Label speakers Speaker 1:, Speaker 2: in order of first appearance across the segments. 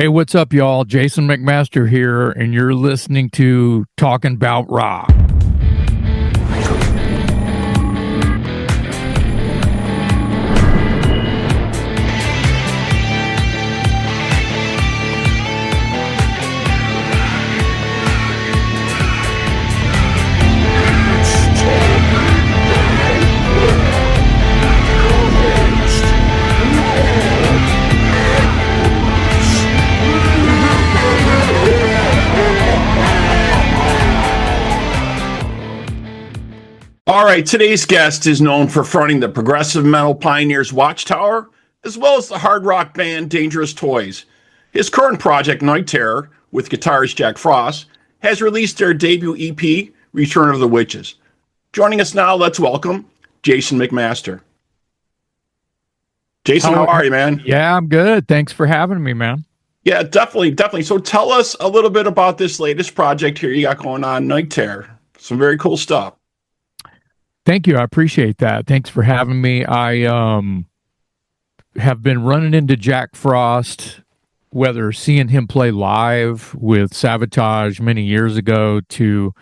Speaker 1: Hey, what's up, y'all? Jason McMaster here, and you're listening to Talking About Rock.
Speaker 2: All right, today's guest is known for fronting the progressive metal pioneers Watchtower, as well as the hard rock band Dangerous Toys. His current project, Night Terror, with guitarist Jack Frost, has released their debut EP, Return of the Witches. Joining us now, let's welcome Jason McMaster. Jason, how are you, man?
Speaker 1: Yeah, I'm good. Thanks for having me, man.
Speaker 2: Yeah, definitely. So tell us a little bit about this latest project here you got going on, Night Terror. Some very cool stuff.
Speaker 1: Thank you. I appreciate that. Thanks for having me. I have been running into Jack Frost, whether seeing him play live with Sabotage many years ago to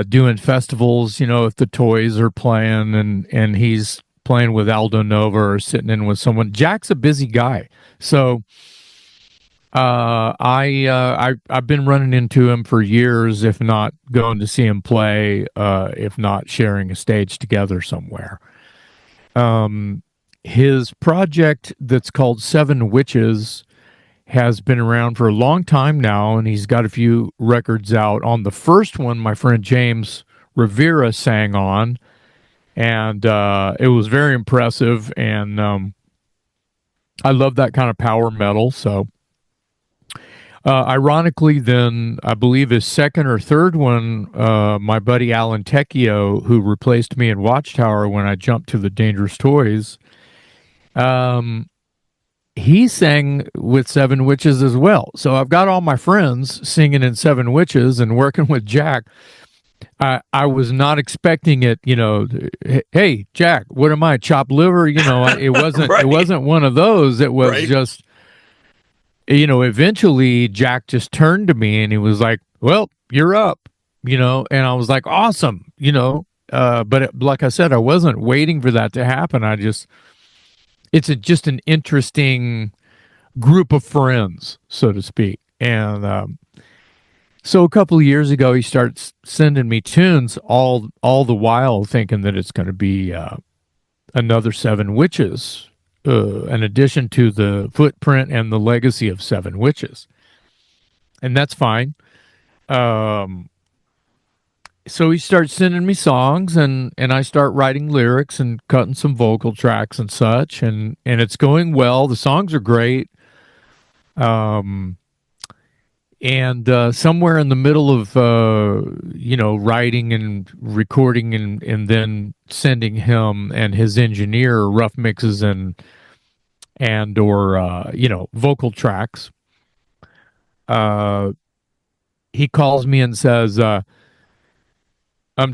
Speaker 1: doing festivals, you know, if the Toys are playing and he's playing with Aldo Nova or sitting in with someone. Jack's a busy guy. So I've been running into him for years, if not going to see him play, if not sharing a stage together somewhere. His project that's called Seven Witches has been around for a long time now, and he's got a few records out. On the first one, my friend James Rivera sang on, and it was very impressive, and I love that kind of power metal, so... ironically, then, I believe his second or third one, my buddy Alan Tecchio, who replaced me in Watchtower when I jumped to the Dangerous Toys, he sang with Seven Witches as well. So I've got all my friends singing in Seven Witches and working with Jack. I was not expecting it, you know, hey, Jack, what am I, chopped liver? You know, it wasn't,
Speaker 2: Right.
Speaker 1: It wasn't one of those. It was
Speaker 2: Right.
Speaker 1: just... You know, eventually Jack just turned to me and he was like, well, you're up, you know, and I was like, awesome, you know, but like I said, I wasn't waiting for that to happen. It's just an interesting group of friends, so to speak. And so a couple of years ago, he starts sending me tunes all the while thinking that it's going to be another Seven Witches, in addition to the footprint and the legacy of Seven Witches. And that's fine. So he starts sending me songs and I start writing lyrics and cutting some vocal tracks and such. And it's going well. The songs are great. And somewhere in the middle of, you know, writing and recording and then sending him and his engineer rough mixes and or you know, vocal tracks, he calls me and says, I'm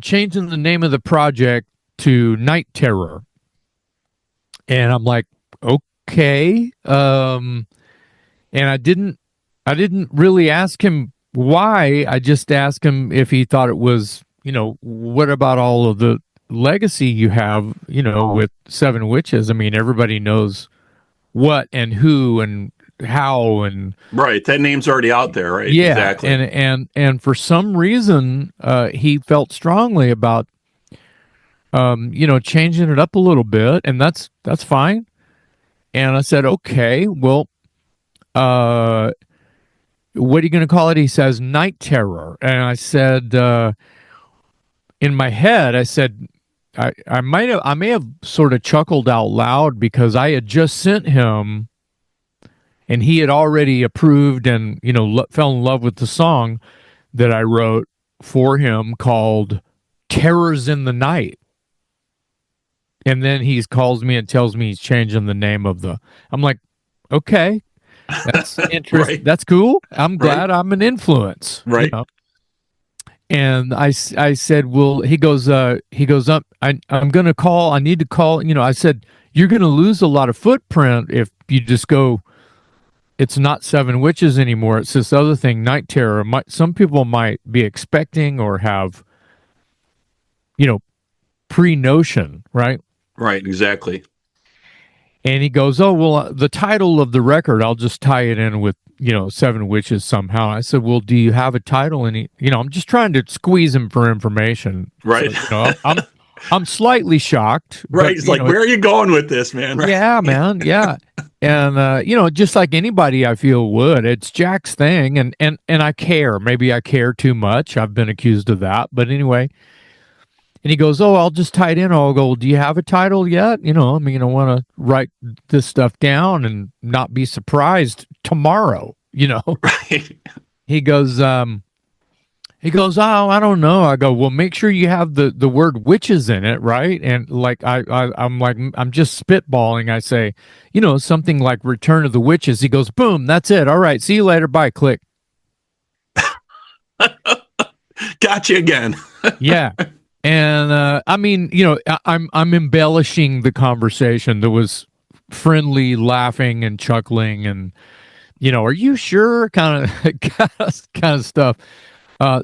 Speaker 1: changing the name of the project to Night Terror. And I'm like, okay. And I didn't really ask him why. I just asked him if he thought it was, you know, what about all of the legacy you have, you know, with Seven Witches? I mean, everybody knows what and who and how and...
Speaker 2: Right, that name's already out there, right?
Speaker 1: Yeah,
Speaker 2: exactly.
Speaker 1: And for some reason, he felt strongly about, you know, changing it up a little bit, and that's fine. And I said, okay, well, what are you going to call it? He says, Night Terror. And I said, in my head, I said, I may have sort of chuckled out loud because I had just sent him and he had already approved and, you know, fell in love with the song that I wrote for him called Terrors in the Night. And then he calls me and tells me he's changing the name of the... I'm like, okay, that's interesting.
Speaker 2: Right.
Speaker 1: That's cool. I'm glad I'm an influence.
Speaker 2: Right.
Speaker 1: You know? And I said, well, he goes up, I'm going to call, I need to call, you know, I said, you're going to lose a lot of footprint if you just go it's not Seven Witches anymore. It's this other thing, Night Terror. Some people might be expecting or have, pre-notion, right?
Speaker 2: Right, exactly.
Speaker 1: And he goes, "Oh, well, the title of the record, I'll just tie it in with, Seven Witches somehow." I said, "Well, do you have a title?" And I'm just trying to squeeze him for information.
Speaker 2: Right.
Speaker 1: So, I'm slightly shocked.
Speaker 2: Right.
Speaker 1: But,
Speaker 2: It's like, where are you going with this, man? Right.
Speaker 1: Yeah, man. Yeah. And, just like anybody I feel would, it's Jack's thing. And I care. Maybe I care too much. I've been accused of that. But anyway, and he goes, "Oh, I'll just tie it in." I'll go, "Well, do you have a title yet? I want to write this stuff down and not be surprised tomorrow,
Speaker 2: Right.
Speaker 1: He goes, "Oh, I don't know." I go, "Well, make sure you have the word witches in it, right?" And like I'm just spitballing. I say, something like Return of the Witches. He goes, "Boom, that's it. All right, see you later. Bye." Click.
Speaker 2: Got you again.
Speaker 1: Yeah. And I'm embellishing the conversation. There was friendly laughing and chuckling and are you sure kind of stuff.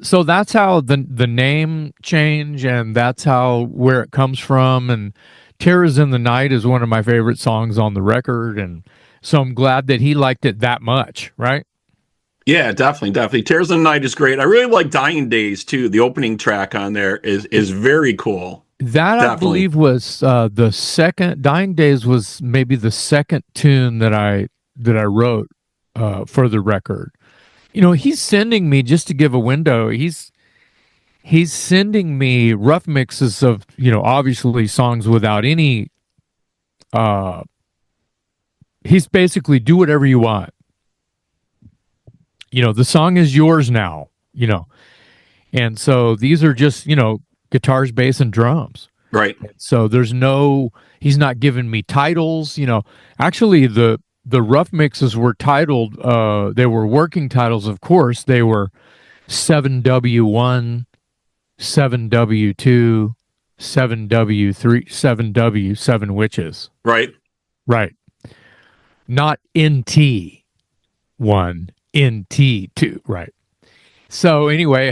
Speaker 1: So that's how the name change, and that's where it comes from. And Terrors in the Night is one of my favorite songs on the record, and so I'm glad that he liked it that much, right?
Speaker 2: Yeah, definitely. Tears in the Night is great. I really like Dying Days too. The opening track on there is very cool.
Speaker 1: That definitely. I believe was the second. Dying Days was maybe the second tune that I wrote for the record. He's sending me, just to give a window, he's sending me rough mixes of, obviously songs without any, he's basically, do whatever you want. The song is yours now, and so these are just, guitars, bass, and drums.
Speaker 2: Right.
Speaker 1: So he's not giving me titles, actually the rough mixes were titled, they were working titles, of course. They were 7W1, 7W2, 7W3, 7W, Seven Witches.
Speaker 2: Right.
Speaker 1: Right. Not NT1, NT2. Right. So anyway,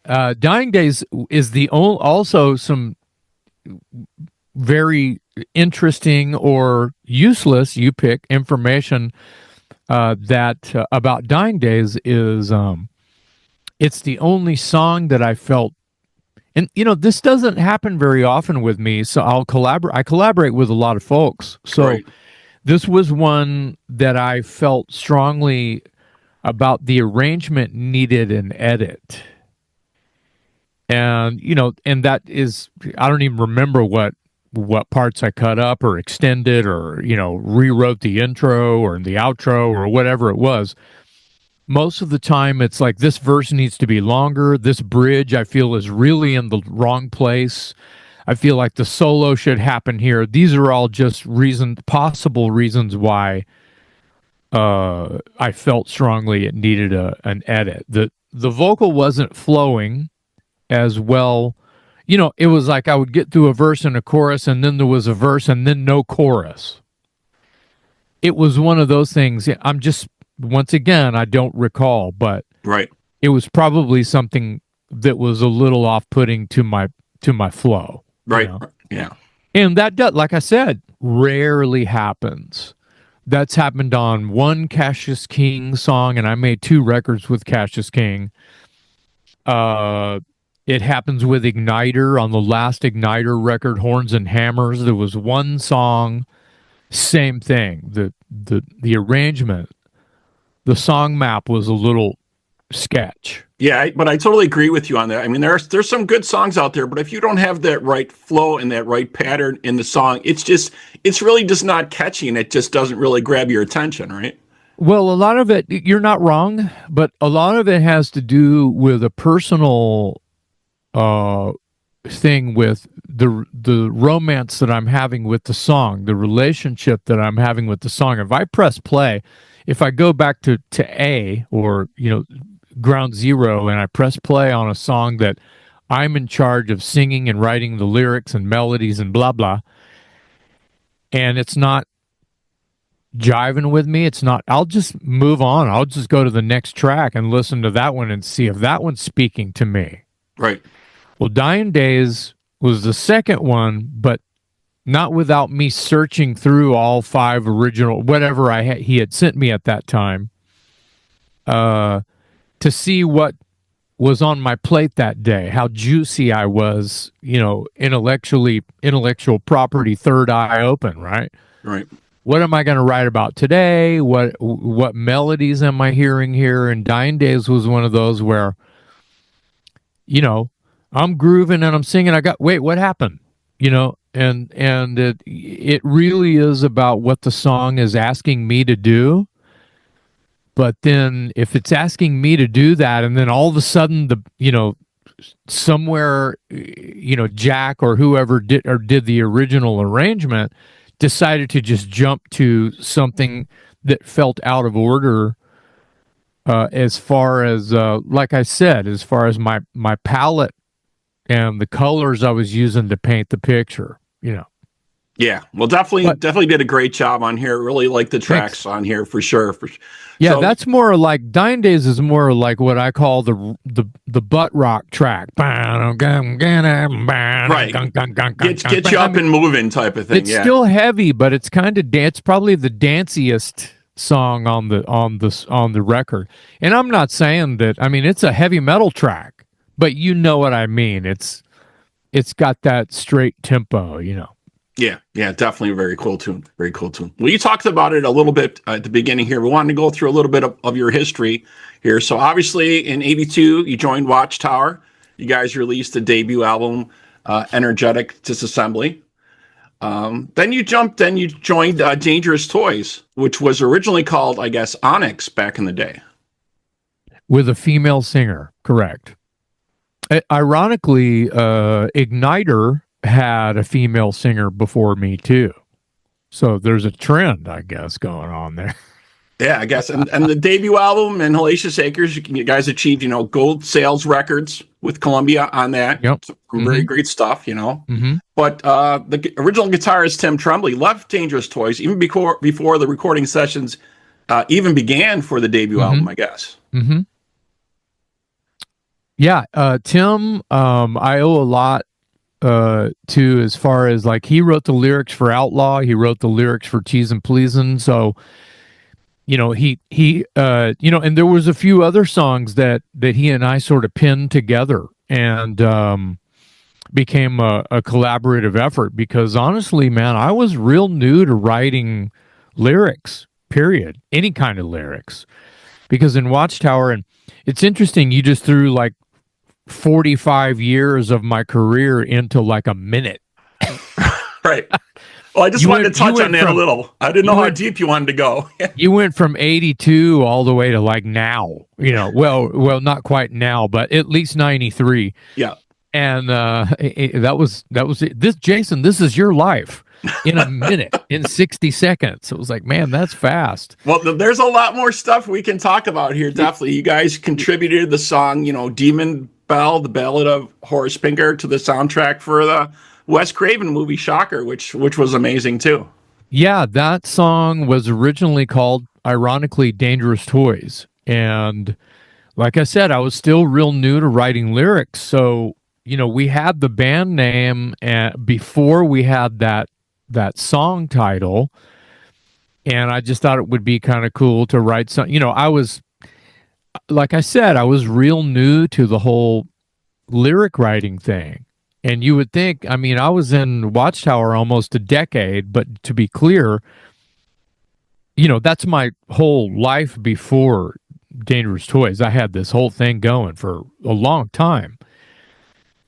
Speaker 1: Dying Days is also some very interesting or useless, you pick, information that about Dying Days is it's the only song that I felt, and this doesn't happen very often with me, so I collaborate with a lot of folks, so right. This was one that I felt strongly about. The arrangement needed an edit, and and that is, I don't even remember what parts I cut up or extended or, rewrote the intro or the outro or whatever it was. Most of the time it's like, this verse needs to be longer. This bridge I feel is really in the wrong place. I feel like the solo should happen here. These are all just possible reasons why I felt strongly it needed an edit. The vocal wasn't flowing as well. It was like I would get through a verse and a chorus, and then there was a verse and then no chorus. It was one of those things. Once again, I don't recall, but
Speaker 2: right.
Speaker 1: It was probably something that was a little off-putting to my flow.
Speaker 2: Right. Yeah.
Speaker 1: And that does, like I said, rarely happens. That's happened on one Cassius King song, and I made 2 records with Cassius King. It happens with Igniter on the last Igniter record, Horns and Hammers. There was one song, same thing. The arrangement, the song map was a little sketch.
Speaker 2: Yeah, but I totally agree with you on that. I mean, there's some good songs out there, but if you don't have that right flow and that right pattern in the song, it's really just not catchy, and it just doesn't really grab your attention, right?
Speaker 1: Well, a lot of it, you're not wrong, but a lot of it has to do with a personal thing with the romance that I'm having with the song, the relationship that I'm having with the song. If I press play, if I go back to A, or ground zero, and I press play on a song that I'm in charge of singing and writing the lyrics and melodies and blah blah, and it's not jiving with me, it's not, I'll just move on. I'll just go to the next track and listen to that one and see if that one's speaking to me.
Speaker 2: Right.
Speaker 1: Well, Dying Days was the second one, but not without me searching through all 5 original, whatever he had sent me at that time, to see what was on my plate that day, how juicy I was, intellectual property, third eye open, right?
Speaker 2: Right.
Speaker 1: What am I going to write about today? What melodies am I hearing here? And Dying Days was one of those where, I'm grooving and I'm singing. Wait, what happened? And it really is about what the song is asking me to do. But then if it's asking me to do that, and then all of a sudden somewhere, Jack or whoever did the original arrangement decided to just jump to something that felt out of order, as far as, like I said, as far as my palette and the colors I was using to paint the picture,
Speaker 2: Yeah, well, definitely did a great job on here. Really like the tracks on here for sure.
Speaker 1: Yeah, so, that's more like Dying Days is more like what I call the butt rock track. Right,
Speaker 2: get you up and moving type of thing.
Speaker 1: It's still heavy, but it's kind of dance. Probably the danciest song on the record. And I'm not saying that. I mean, it's a heavy metal track, but you know what I mean. It's got that straight tempo,
Speaker 2: Yeah, definitely a very cool tune. Very cool tune. Well, you talked about it a little bit at the beginning here. We wanted to go through a little bit of your history here. So obviously in 82, you joined Watchtower. You guys released the debut album, Energetic Disassembly. Then you joined Dangerous Toys, which was originally called, I guess, Onyx back in the day.
Speaker 1: With a female singer, correct. Ironically, Igniter had a female singer before me too, so there's a trend, I guess, going on there.
Speaker 2: Yeah, I guess. And the debut album, Hellacious Acres, you guys achieved gold sales records with Columbia on that.
Speaker 1: Yep.
Speaker 2: Some very great stuff,
Speaker 1: Mm-hmm.
Speaker 2: But the original guitarist Tim Tremblay left Dangerous Toys even before the recording sessions even began for the debut album, I guess.
Speaker 1: Mm-hmm. Yeah, Tim, I owe a lot to, as far as like, he wrote the lyrics for Outlaw, he wrote the lyrics for Teasin' Pleasin', so he and there was a few other songs that he and I sort of pinned together and became a collaborative effort, because honestly, man, I was real new to writing lyrics, period, any kind of lyrics, because in Watchtower, and it's interesting, you just threw like 45 years of my career into like a minute.
Speaker 2: Right. Well, I just wanted to touch on that a little. I didn't know how deep you wanted to go.
Speaker 1: You went from 82 all the way to like now, well, not quite now, but at least 93.
Speaker 2: Yeah.
Speaker 1: And that was it. Jason, this is your life in a minute, in 60 seconds. It was like, man, that's fast.
Speaker 2: Well, there's a lot more stuff we can talk about here. Definitely. You guys contributed the song, Demon Bell, the Ballad of Horace Pinker, to the soundtrack for the Wes Craven movie Shocker, which was amazing too.
Speaker 1: Yeah, that song was originally called, ironically, Dangerous Toys. And like I said, I was still real new to writing lyrics. So, we had the band name before we had that song title. And I just thought it would be kind of cool to write something. I was, like I said, I was real new to the whole lyric writing thing. And you would think, I was in Watchtower almost a decade, but to be clear, that's my whole life before Dangerous Toys. I had this whole thing going for a long time.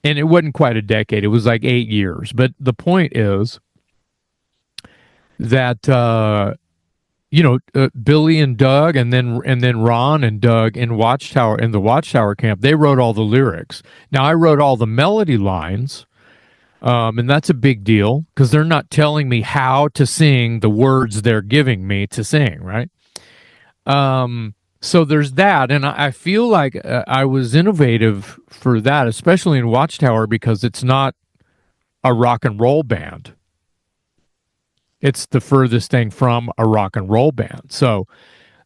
Speaker 1: And it wasn't quite a decade. It was like 8 years. But the point is that, Billy and Doug, and then Ron and Doug in the Watchtower camp, they wrote all the lyrics. Now I wrote all the melody lines, and that's a big deal because they're not telling me how to sing the words they're giving me to sing, right? So there's that, and I feel like I was innovative for that, especially in Watchtower, because it's not a rock and roll band. It's the furthest thing from a rock and roll band. So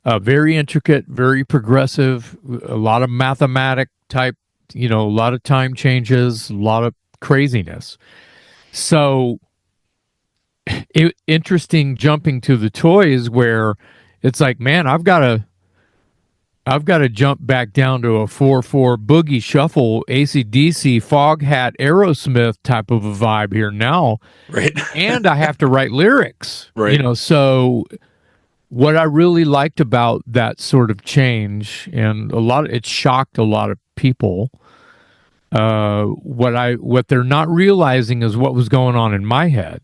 Speaker 1: very intricate, very progressive, a lot of mathematic type, a lot of time changes, a lot of craziness. So interesting jumping to the Toys where it's like, man, I've got to jump back down to a 4/4 boogie shuffle, AC/DC, Foghat, Aerosmith type of a vibe here now.
Speaker 2: Right.
Speaker 1: And I have to write lyrics.
Speaker 2: Right.
Speaker 1: So what I really liked about that sort of change, and it shocked a lot of people. What they're not realizing is what was going on in my head,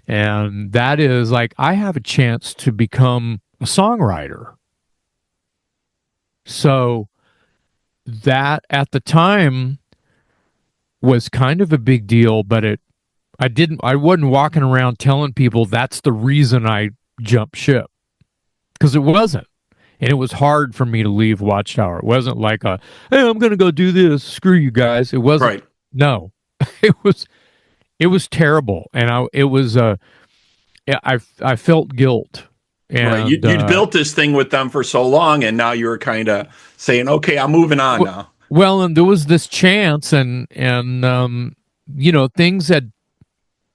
Speaker 1: and that is like, I have a chance to become a songwriter. So that at the time was kind of a big deal, but I wasn't walking around telling people that's the reason I jumped ship, because it wasn't. And it was hard for me to leave Watchtower. It wasn't like hey, I'm going to go do this. Screw you guys. It wasn't.
Speaker 2: Right.
Speaker 1: No, it was terrible. And I felt guilt. And
Speaker 2: right. You'd built this thing with them for so long, and now you're kind of saying, okay, I'm moving on now.
Speaker 1: Well, and there was this chance, and things had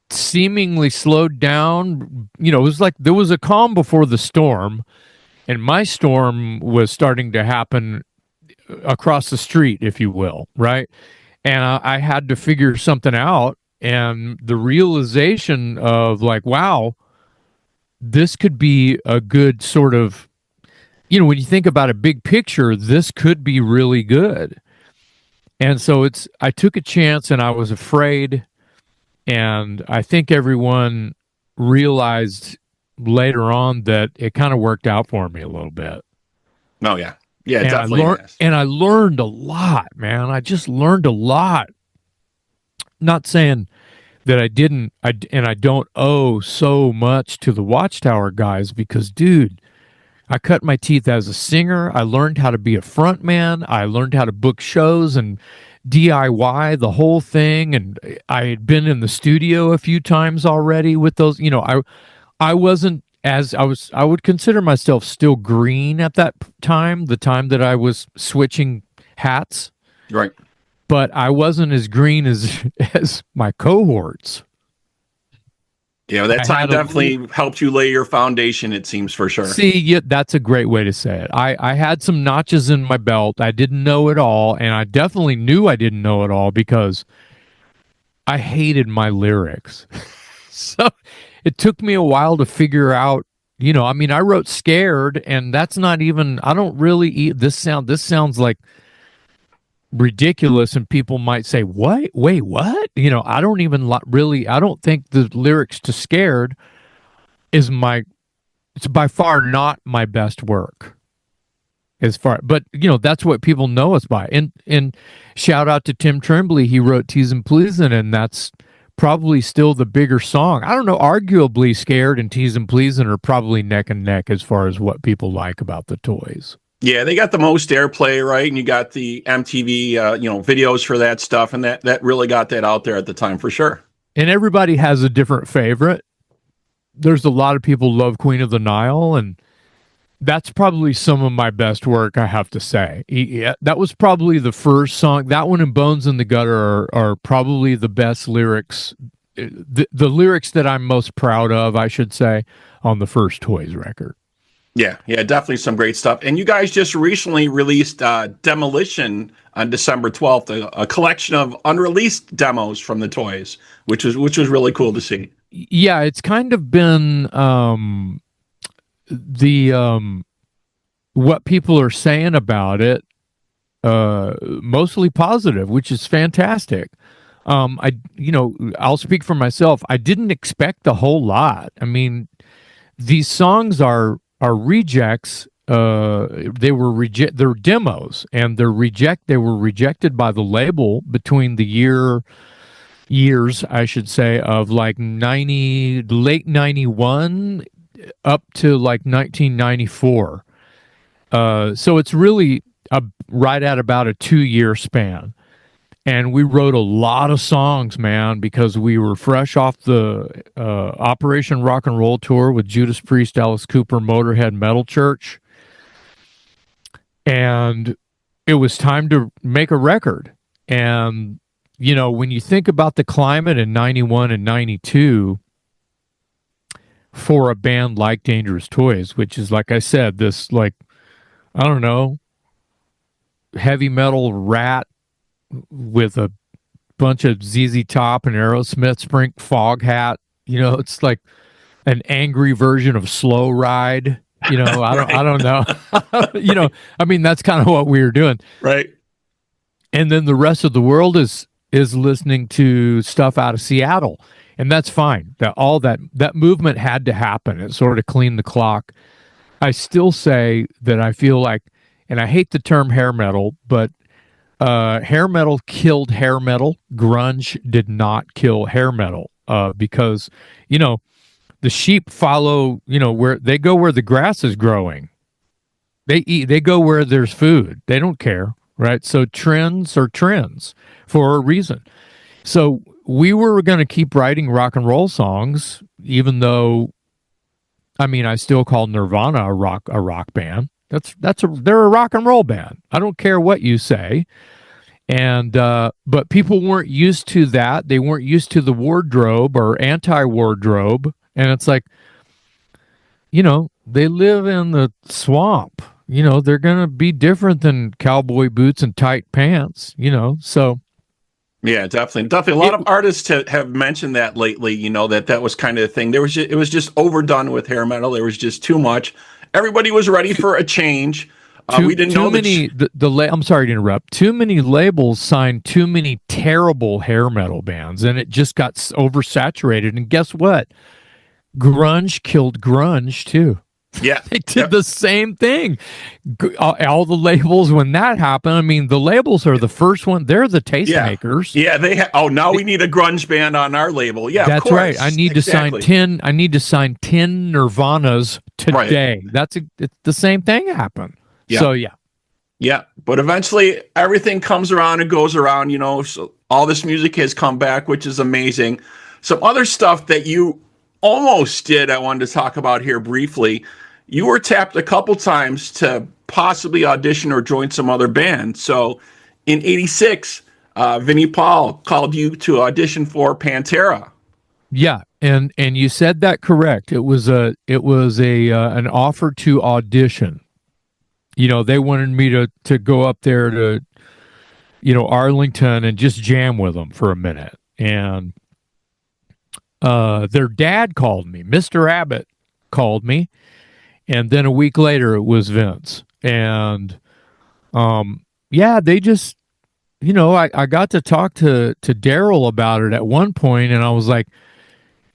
Speaker 1: seemingly slowed down. It was like there was a calm before the storm, and my storm was starting to happen across the street, if you will, right? And I had to figure something out, and the realization of like, wow, this could be a good sort of, when you think about a big picture, this could be really good. And so I took a chance, and I was afraid, and I think everyone realized later on that it kind of worked out for me a little bit.
Speaker 2: Oh yeah. Yeah,
Speaker 1: and
Speaker 2: definitely.
Speaker 1: And I learned a lot, man. I just learned a lot. Not saying that I didn't, and I don't owe so much to the Watchtower guys, because, dude, I cut my teeth as a singer. I learned how to be a front man. I learned how to book shows and DIY the whole thing. And I had been in the studio a few times already with those. I wasn't I would consider myself still green at that time, the time that I was switching hats.
Speaker 2: Right.
Speaker 1: But I wasn't as green as my cohorts.
Speaker 2: Yeah, that time definitely helped you lay your foundation, it seems, for sure.
Speaker 1: See, yeah, that's a great way to say it. I had some notches in my belt. I didn't know it all, and I definitely knew I didn't know it all because I hated my lyrics. So it took me a while to figure out, I wrote Scared, and that's not even, I don't really this sounds like ridiculous, and people might say, wait, what? I don't even really, I don't think the lyrics to Scared it's by far not my best work. But that's what people know us by. And shout out to Tim Tremblay, he wrote Teasin' Pleasin', and that's probably still the bigger song. I don't know, arguably Scared and Teasin' Pleasin' are probably neck and neck as far as what people like about the Toys.
Speaker 2: Yeah, they got the most airplay, right? And you got the MTV, videos for that stuff, and that really got that out there at the time for sure.
Speaker 1: And everybody has a different favorite. There's a lot of people love Queen of the Nile, and that's probably some of my best work, I have to say. Yeah, that was probably the first song. That one and Bones in the Gutter are probably the best lyrics, the lyrics that I'm most proud of, I should say, on the first Toys record.
Speaker 2: Yeah, definitely some great stuff. And you guys just recently released Demolition on December 12th, a collection of unreleased demos from the Toys, which was really cool to see.
Speaker 1: Yeah, it's kind of been what people are saying about it, mostly positive, which is fantastic. I'll speak for myself. I didn't expect a whole lot. I mean, these songs are rejects. They're demos, and they were rejected by the label between the years, I should say, of like late 91 up to like 1994. So it's really right at about a 2-year span. And we wrote a lot of songs, man, because we were fresh off the Operation Rock and Roll tour with Judas Priest, Alice Cooper, Motorhead, Metal Church. And it was time to make a record. And, you know, when you think about the climate in 91 and 92 for a band like Dangerous Toys, which is, like I said, this, like, I don't know, heavy metal rat with a bunch of ZZ Top and Aerosmith Spring fog hat. You know, it's like an angry version of Slow Ride. You know, I don't know. You know, I mean, that's kind of what we were doing.
Speaker 2: Right.
Speaker 1: And then the rest of the world is listening to stuff out of Seattle. And that's fine. That movement had to happen. It sort of cleaned the clock. I still say that I feel like, and I hate the term hair metal, but hair metal killed hair metal. Grunge did not kill hair metal because, you know, the sheep follow, you know, where they go where the grass is growing. They go where there's food. They don't care, right? So trends are trends for a reason. So we were going to keep writing rock and roll songs, even though, I mean, I still call Nirvana a rock band. They're a rock and roll band. I don't care what you say. And but people weren't used to that. They weren't used to the wardrobe or anti-wardrobe. And it's like, you know, they live in the swamp. You know, they're going to be different than cowboy boots and tight pants, you know. So
Speaker 2: yeah, definitely. A lot of artists have mentioned that lately, you know, that was kind of the thing. It was just overdone with hair metal. There was just too much. Everybody was ready for a change. We didn't know
Speaker 1: many. I'm sorry to interrupt. Too many labels signed too many terrible hair metal bands, and it just got oversaturated. And guess what? Grunge killed grunge too.
Speaker 2: Yeah,
Speaker 1: they did the same thing. All the labels, when that happened, I mean, the labels are the first one. They're the tastemakers.
Speaker 2: Yeah, now we need a grunge band on our label. Yeah,
Speaker 1: that's right. I need to sign 10. I need to sign 10 Nirvanas today. Right. It's the same thing happened. Yeah. So
Speaker 2: yeah. But eventually, everything comes around and goes around. You know, so all this music has come back, which is amazing. Some other stuff that you almost did, I wanted to talk about here briefly. You were tapped a couple times to possibly audition or join some other band. So in '86, Vinnie Paul called you to audition for Pantera.
Speaker 1: Yeah, and you said that correct. It was an offer to audition. You know, they wanted me to go up there to, you know, Arlington and just jam with them for a minute. And their dad called me. Mr. Abbott called me. And then a week later, it was Vince. And, yeah, they just, you know, I got to talk to Daryl about it at one point, and I was like,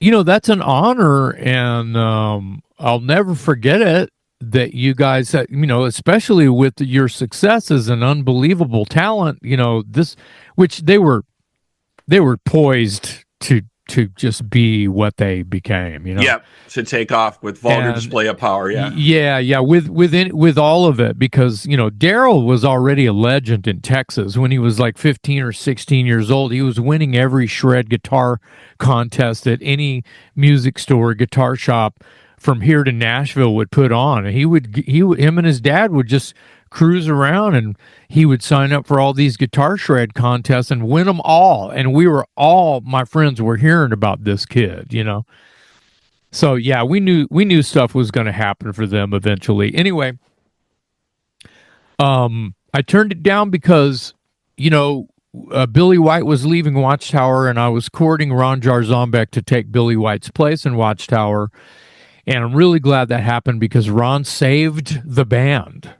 Speaker 1: you know, that's an honor, and I'll never forget it, that you guys, you know, especially with your successes and unbelievable talent, you know, which they were poised to just be what they became, you know.
Speaker 2: Yeah, to take off with vulgar display of power.
Speaker 1: Yeah. With all of it, because, you know, Daryl was already a legend in Texas when he was like 15 or 16 years old. He was winning every shred guitar contest that any music store, guitar shop from here to Nashville would put on. And him and his dad would just cruise around, and he would sign up for all these guitar shred contests and win them all. And my friends were hearing about this kid, you know. So yeah, we knew stuff was going to happen for them eventually. Anyway, I turned it down because, you know, Billy White was leaving Watchtower, and I was courting Ron Jarzombeck to take Billy White's place in Watchtower. And I'm really glad that happened because Ron saved the band,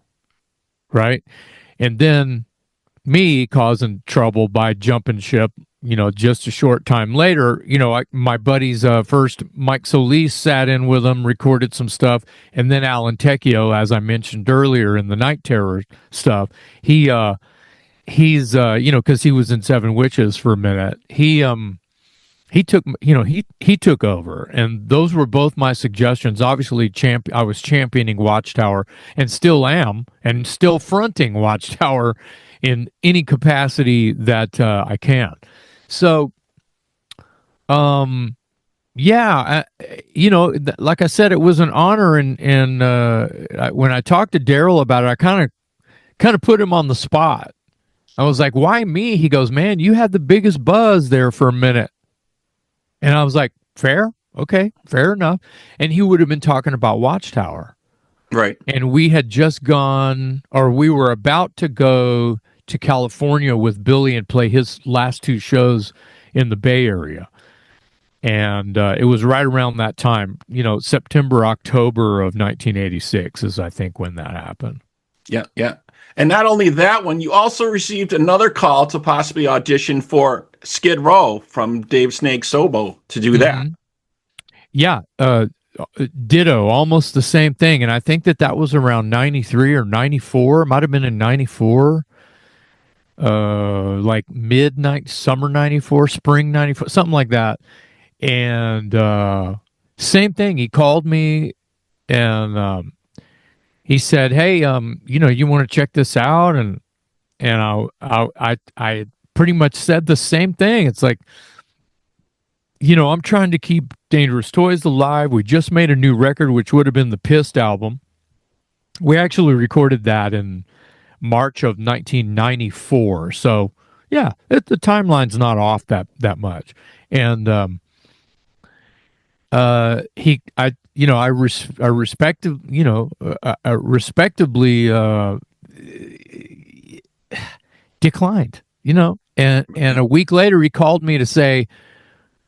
Speaker 1: right? And then me causing trouble by jumping ship, you know, just a short time later. You know, my buddies, first Mike Solis sat in with them, recorded some stuff, and then Alan Tecchio, as I mentioned earlier in the Night Terror stuff, he's you know, because he was in Seven Witches for a minute. he took, he took over, and those were both my suggestions. Obviously, I was championing Watchtower, and still am, and still fronting Watchtower in any capacity that I can. So, yeah, like I said, it was an honor, and when I talked to Daryl about it, I kind of put him on the spot. I was like, "Why me?" He goes, "Man, you had the biggest buzz there for a minute." And I was like, fair. Okay, fair enough. And he would have been talking about Watchtower.
Speaker 2: Right.
Speaker 1: And we had just gone, or we were about to go to California with Billy and play his last two shows in the Bay Area. And it was right around that time, September, October of 1986 is, I think, when that happened.
Speaker 2: Yeah, yeah. And not only that one, you also received another call to possibly audition for Skid Row from Dave Snake Sobo to do that.
Speaker 1: Yeah, ditto, almost the same thing. And I think that was around 93 or 94. It might have been in 94, like midnight, summer 94, spring 94, something like that. And same thing. He called me and he said, "Hey, you want to check this out?" And I pretty much said the same thing. It's like, I'm trying to keep Dangerous Toys alive. We just made a new record, which would have been the Pissed album. We actually recorded that in March of 1994. So yeah, the timeline's not off that much. And respectably declined, and a week later he called me to say,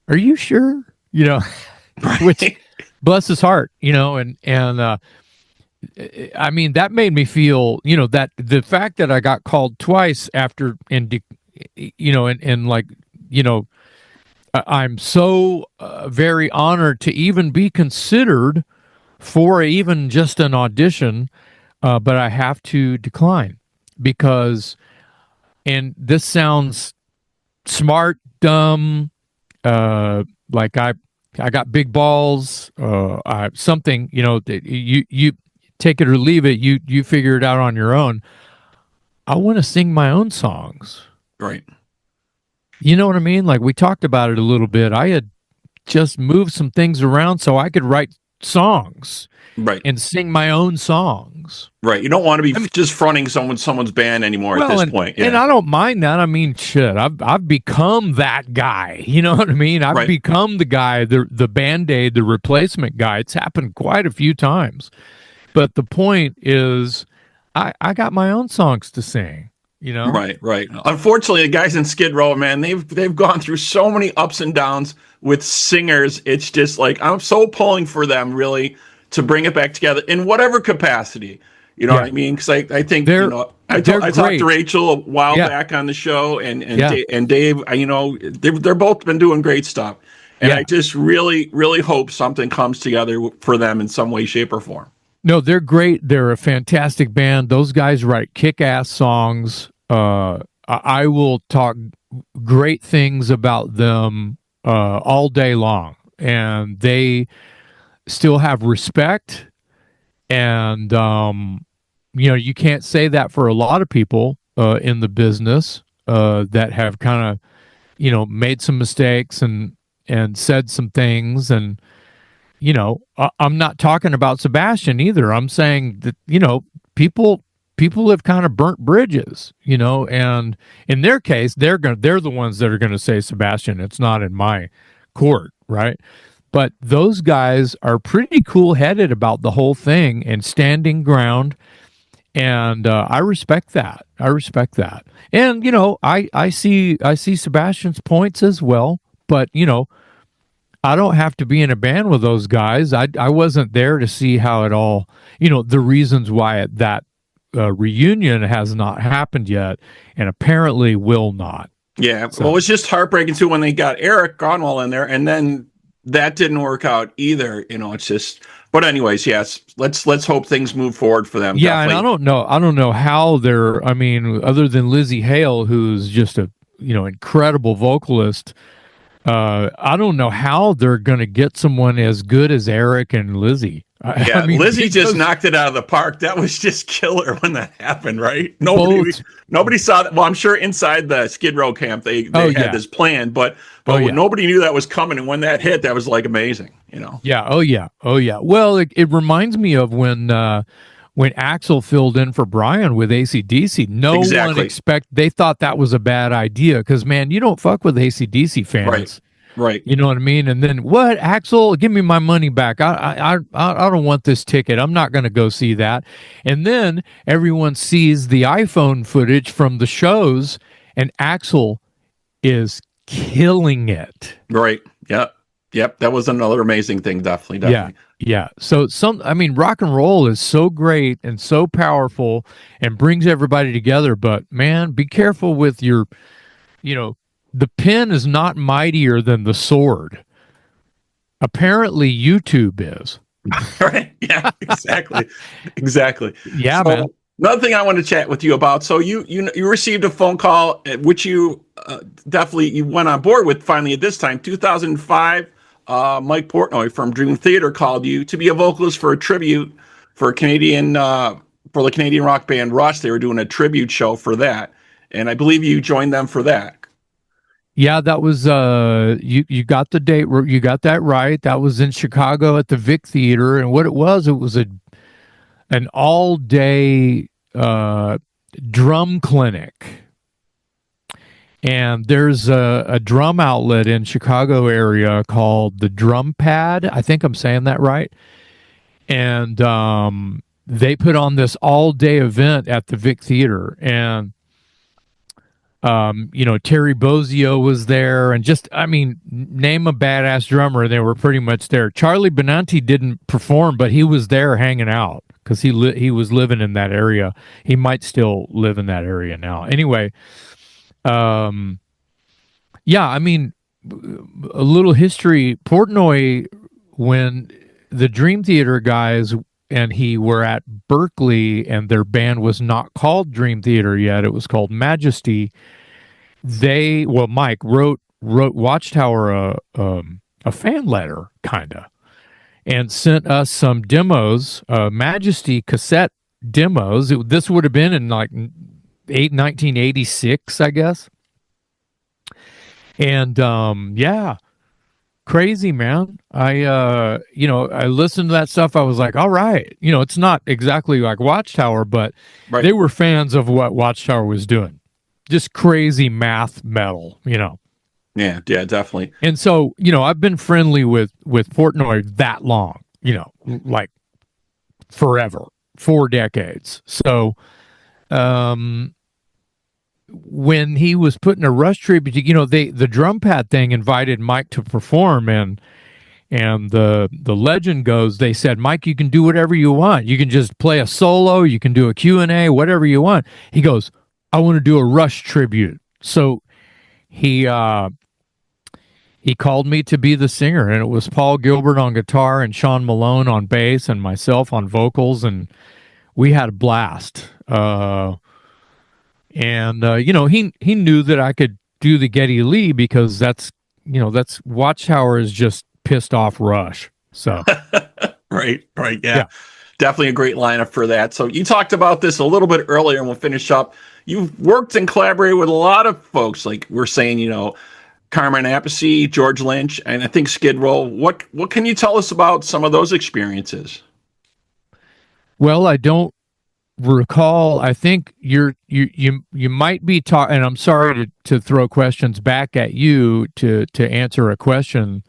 Speaker 1: "Are you sure?" Which bless his heart, and I mean, that made me feel, that the fact that I got called twice after, I'm so very honored to even be considered for even just an audition, but I have to decline because, and this sounds smart, dumb, like I got big balls, something, you take it or leave it, you figure it out on your own. I want to sing my own songs.
Speaker 2: Right.
Speaker 1: You know what I mean? Like we talked about it a little bit. I had just moved some things around so I could write songs,
Speaker 2: right,
Speaker 1: and sing my own songs.
Speaker 2: Right. You don't want to be just fronting someone's band anymore at this point. Yeah.
Speaker 1: And I don't mind that. I mean, shit, I've become that guy. You know what I mean? I've become the guy, the Band-Aid, the replacement guy. It's happened quite a few times. But the point is, I got my own songs to sing.
Speaker 2: Right. Unfortunately, the guys in Skid Row, man, they've gone through so many ups and downs with singers. It's just like I'm so pulling for them, really, to bring it back together in whatever capacity. You know what I mean? Because I think I talked to Rachel a while back on the show, and Dave. They're both been doing great stuff, and I just really hope something comes together for them in some way, shape, or form.
Speaker 1: No, they're great. They're a fantastic band. Those guys write kick-ass songs. I will talk great things about them all day long, and they still have respect. And you can't say that for a lot of people in the business that have kind of made some mistakes and said some things. And I'm not talking about Sebastian either. I'm saying that, people have kind of burnt bridges, and in their case, they're the ones that are going to say, Sebastian, it's not in my court, right? But those guys are pretty cool-headed about the whole thing and standing ground, and I respect that. And I see Sebastian's points as well, but I don't have to be in a band with those guys. I wasn't there to see how it all, the reasons why that reunion has not happened yet, and apparently will not.
Speaker 2: Yeah, so. Well, it was just heartbreaking too when they got Eric Gonwall in there, and then that didn't work out either. It's just. But anyways, yes, let's hope things move forward for them.
Speaker 1: Yeah, definitely. And I don't know how they're. I mean, other than Lizzie Hale, who's just a incredible vocalist. I don't know how they're going to get someone as good as Eric and Lizzie.
Speaker 2: Yeah,
Speaker 1: I mean,
Speaker 2: Lizzie just
Speaker 1: because
Speaker 2: knocked it out of the park. That was just killer when that happened, right?
Speaker 1: both.
Speaker 2: Nobody saw that. Well, I'm sure inside the Skid Row camp they
Speaker 1: Oh
Speaker 2: had
Speaker 1: yeah.
Speaker 2: this plan, but
Speaker 1: Oh yeah.
Speaker 2: nobody knew that was coming. And when that hit, that was like amazing, you know.
Speaker 1: Yeah. Oh yeah. Oh yeah. Well, it reminds me of when Axl filled in for Brian with AC/DC. No one
Speaker 2: Exactly.
Speaker 1: they thought that was a bad idea because man, you don't fuck with AC/DC fans.
Speaker 2: Right. Right.
Speaker 1: You know what I mean? And then what, Axel? Give me my money back. I don't want this ticket. I'm not going to go see that. And then everyone sees the iPhone footage from the shows, and Axel is killing it.
Speaker 2: Right. Yep. Yep. That was another amazing thing. Definitely.
Speaker 1: Yeah. Yeah. So I mean, rock and roll is so great and so powerful and brings everybody together. But man, be careful with your, the pen is not mightier than the sword. Apparently, YouTube is.
Speaker 2: Right. Yeah. Exactly. Exactly.
Speaker 1: Yeah,
Speaker 2: So,
Speaker 1: man.
Speaker 2: another thing I want to chat with you about. So you received a phone call, which you definitely you went on board with finally at this time, 2005. Mike Portnoy from Dream Theater called you to be a vocalist for a tribute for a Canadian for the Canadian rock band Rush. They were doing a tribute show for that, and I believe you joined them for that.
Speaker 1: Yeah, that was you got the date, you got that right. That was in Chicago at the Vic Theater, and what it was an all day drum clinic. And there's a drum outlet in Chicago area called the Drum Pad. I think I'm saying that right. And they put on this all day event at the Vic Theater, and Terry Bozzio was there, and just, I mean, name a badass drummer, they were pretty much there. Charlie Benanti didn't perform, but he was there hanging out because he was living in that area. He might still live in that area now. Anyway, yeah, I mean, a little history. Portnoy, when the Dream Theater guys and he were at Berkeley, and their band was not called Dream Theater yet, it was called Majesty. Mike wrote Watchtower a fan letter, kind of, and sent us some demos, Majesty cassette demos. This would have been in like 1986, I guess. And yeah, crazy, man. I listened to that stuff. I was like, all right, it's not exactly like Watchtower, but
Speaker 2: Right.
Speaker 1: they were fans of what Watchtower was doing. Just crazy math metal,
Speaker 2: Yeah. Yeah. Definitely.
Speaker 1: And so, I've been friendly with Portnoy that long, like forever, 4 decades. So, when he was putting a Rush tribute, the drum pad thing invited Mike to perform, and the legend goes, they said, Mike, you can do whatever you want. You can just play a solo, you can do a Q&A, whatever you want. He goes, I want to do a Rush tribute. So he called me to be the singer, and it was Paul Gilbert on guitar and Sean Malone on bass and myself on vocals, and we had a blast. He knew that I could do the Geddy Lee because that's Watchtower is just pissed off Rush. So
Speaker 2: Right. Yeah. Definitely a great lineup for that. So you talked about this a little bit earlier, and we'll finish up. You've worked and collaborated with a lot of folks, like we're saying, Carmen Appice, George Lynch, and I think Skid Row. What can you tell us about some of those experiences?
Speaker 1: Well, I don't recall. I think you might be talking, and I'm sorry to throw questions back at you to answer a question.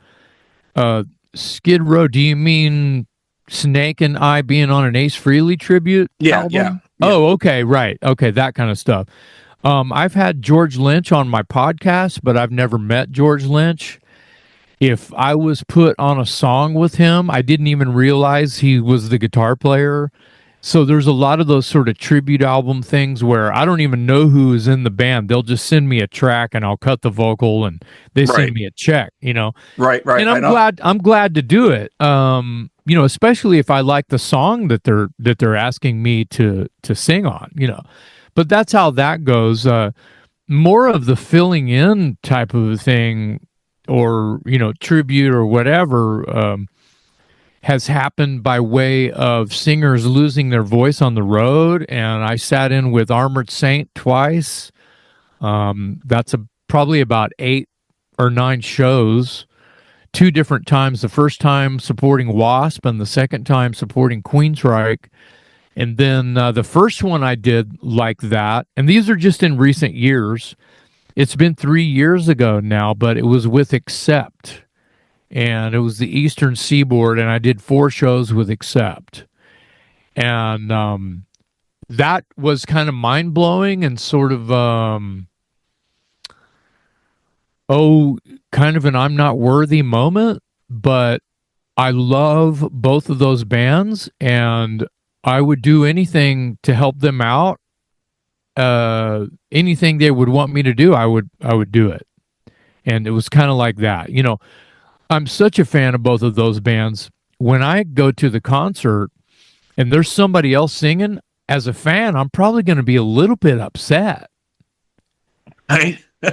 Speaker 1: Skid Row, do you mean Snake and I being on an Ace Frehley tribute album?
Speaker 2: Yeah.
Speaker 1: Oh, okay, right. Okay, that kind of stuff. I've had George Lynch on my podcast, but I've never met George Lynch. If I was put on a song with him, I didn't even realize he was the guitar player. So there's a lot of those sort of tribute album things where I don't even know who is in the band. They'll just send me a track and I'll cut the vocal and they send me a check,
Speaker 2: Right.
Speaker 1: And I'm glad to do it. Especially if I like the song that they're asking me to sing on, But that's how that goes. More of the filling in type of a thing or tribute or whatever has happened by way of singers losing their voice on the road. And I sat in with Armored Saint twice. That's probably about 8 or 9 shows, 2 different times. The first time supporting Wasp, and the second time supporting Queensryche. And then the first one I did like that, and these are just in recent years. It's been 3 years ago now, but it was with Accept. And it was the Eastern Seaboard, and I did 4 shows with Accept. And that was kind of mind-blowing and sort of, kind of an I'm not worthy moment. But I love both of those bands, and I would do anything to help them out. Anything they would want me to do, I would do it. And it was kind of like that. I'm such a fan of both of those bands. When I go to the concert and there's somebody else singing, as a fan, I'm probably going to be a little bit upset.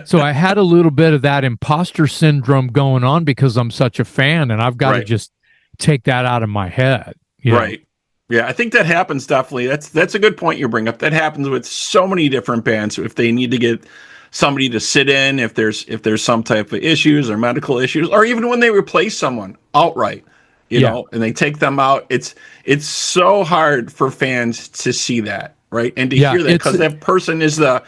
Speaker 1: So I had a little bit of that imposter syndrome going on because I'm such a fan, and I've got to just take that out of my head.
Speaker 2: Right. Yeah, I think that happens definitely. That's a good point you bring up. That happens with so many different bands. If they need to get somebody to sit in, if there's some type of issues or medical issues, or even when they replace someone outright, you know, and they take them out, it's so hard for fans to see that, right? And to hear that, because that person is the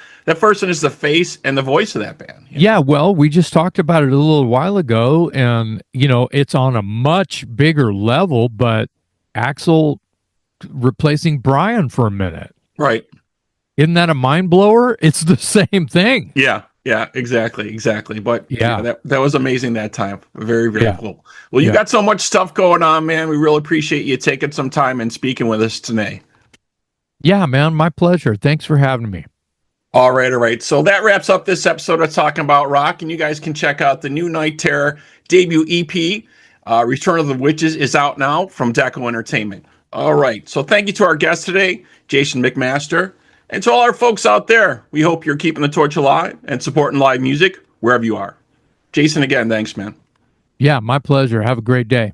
Speaker 2: face and the voice of that band.
Speaker 1: Yeah, well, we just talked about it a little while ago, and it's on a much bigger level, but Axl replacing Brian for a minute.
Speaker 2: Right.
Speaker 1: Isn't that a mind blower? It's the same thing.
Speaker 2: Yeah, exactly. But that was amazing that time. Very, very cool. Well, you got so much stuff going on, man. We really appreciate you taking some time and speaking with us today. Yeah, man, my pleasure. Thanks for having me. All right. So that wraps up this episode of Talking About Rock, and you guys can check out the new Night Terror debut EP. Return of the Witches is out now from Deko Entertainment. All right. So thank you to our guest today, Jason McMaster. And to all our folks out there, we hope you're keeping the torch alive and supporting live music wherever you are. Jason, again, thanks, man. Yeah, my pleasure. Have a great day.